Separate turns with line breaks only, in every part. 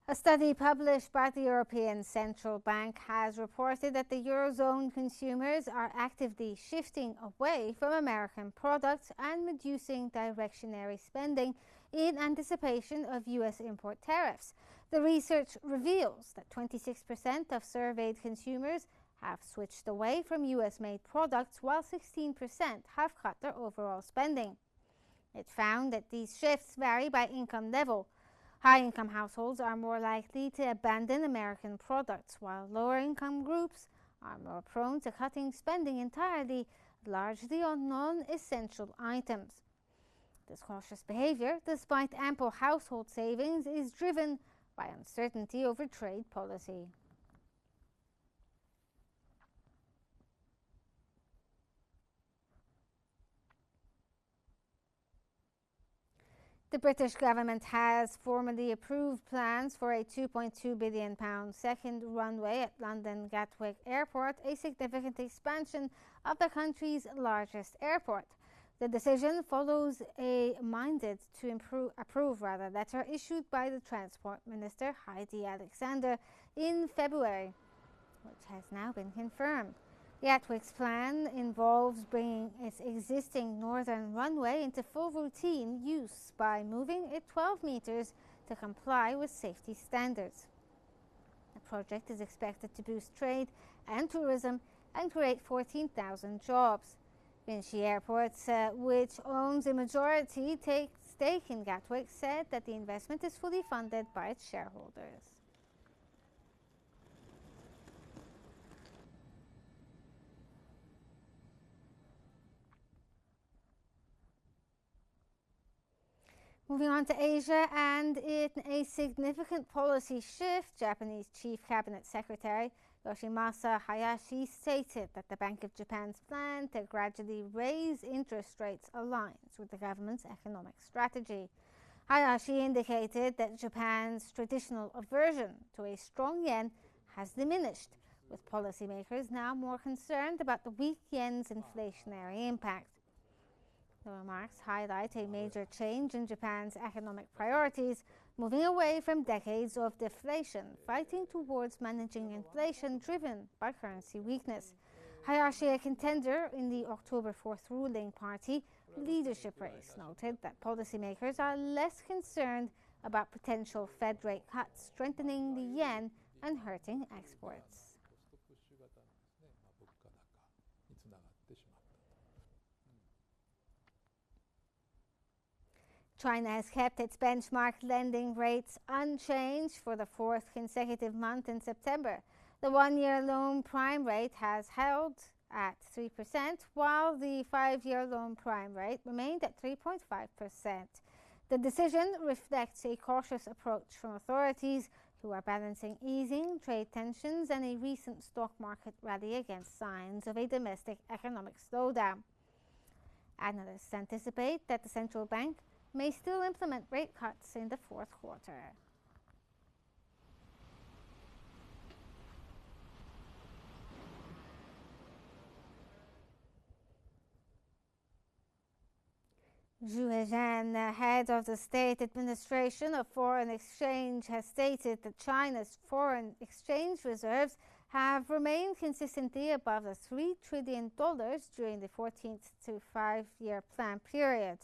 A study published by the European Central Bank has reported that the Eurozone consumers are actively shifting away from American products and reducing discretionary spending in anticipation of US import tariffs. The research reveals that 26% of surveyed consumers have switched away from US-made products, while 16% have cut their overall spending. It found that these shifts vary by income level. High-income households are more likely to abandon American products, while lower-income groups are more prone to cutting spending entirely, largely on non-essential items. This cautious behavior, despite ample household savings, is driven by uncertainty over trade policy. The British government has formally approved plans for a £2.2 billion second runway at London Gatwick Airport, a significant expansion of the country's largest airport. The decision follows a approve letter issued by the Transport Minister Heidi Alexander in February, which has now been confirmed. Gatwick's plan involves bringing its existing northern runway into full routine use by moving it 12 meters to comply with safety standards. The project is expected to boost trade and tourism and create 14,000 jobs. Vinci Airports, which owns a majority stake in Gatwick, said that the investment is fully funded by its shareholders. Moving on to Asia, and in a significant policy shift, Japanese Chief Cabinet Secretary Yoshimasa Hayashi stated that the Bank of Japan's plan to gradually raise interest rates aligns with the government's economic strategy. Hayashi indicated that Japan's traditional aversion to a strong yen has diminished, with policymakers now more concerned about the weak yen's inflationary impact. The remarks highlight a major change in Japan's economic priorities, moving away from decades of deflation, fighting towards managing inflation driven by currency weakness. Hayashi, a contender in the October 4th ruling party leadership race, noted that policymakers are less concerned about potential Fed rate cuts strengthening the yen and hurting exports. China has kept its benchmark lending rates unchanged for the fourth consecutive month in September. The one-year loan prime rate has held at 3%, while the five-year loan prime rate remained at 3.5%. The decision reflects a cautious approach from authorities who are balancing easing trade tensions and a recent stock market rally against signs of a domestic economic slowdown. Analysts anticipate that the central bank may still implement rate cuts in the fourth quarter. Zhu Zhan, head of the State Administration of Foreign Exchange, has stated that China's foreign exchange reserves have remained consistently above the $3 trillion during the 14th to 5-year plan period.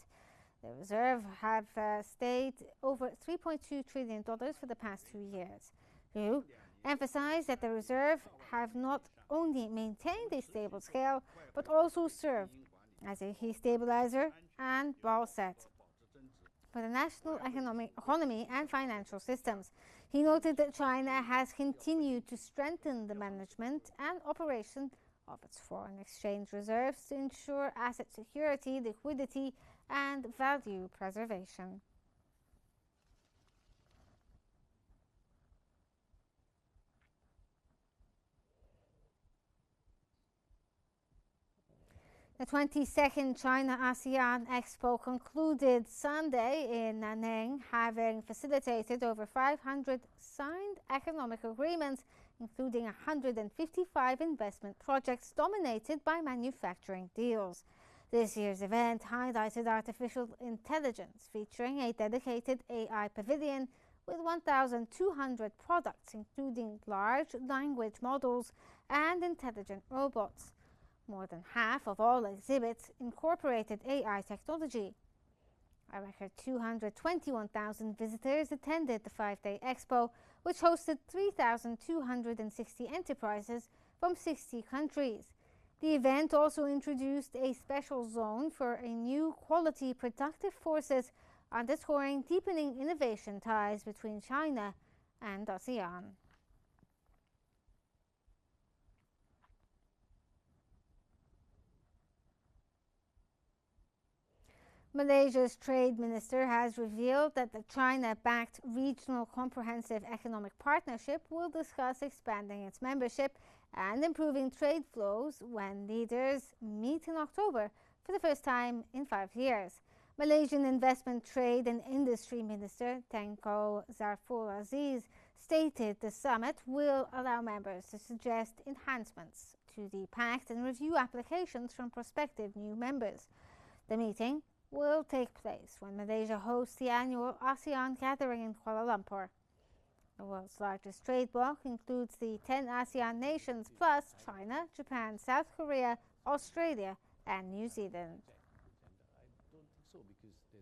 The reserve have stayed over $3.2 trillion for the past 2 years. Liu emphasized that the reserve have not only maintained a stable scale, but also served as a key stabilizer and ball set for the national economy and financial systems. He noted that China has continued to strengthen the management and operation of its foreign exchange reserves to ensure asset security, liquidity, and value preservation. The 22nd China-ASEAN Expo concluded Sunday in Nanning, having facilitated over 500 signed economic agreements, including 155 investment projects dominated by manufacturing deals. This year's event highlighted artificial intelligence, featuring a dedicated AI pavilion with 1,200 products, including large language models and intelligent robots. More than half of all exhibits incorporated AI technology. A record 221,000 visitors attended the 5-day expo, which hosted 3,260 enterprises from 60 countries. The event also introduced a special zone for a new quality productive forces, underscoring deepening innovation ties between China and ASEAN. Malaysia's trade minister has revealed that the China-backed Regional Comprehensive Economic Partnership will discuss expanding its membership and improving trade flows when leaders meet in October for the first time in 5 years. Malaysian Investment, Trade and Industry Minister Tengku Zafrul Aziz stated the summit will allow members to suggest enhancements to the pact and review applications from prospective new members. The meeting will take place when Malaysia hosts the annual ASEAN gathering in Kuala Lumpur. The world's largest trade bloc includes the 10 ASEAN nations plus China, Japan, South Korea, Australia and New Zealand.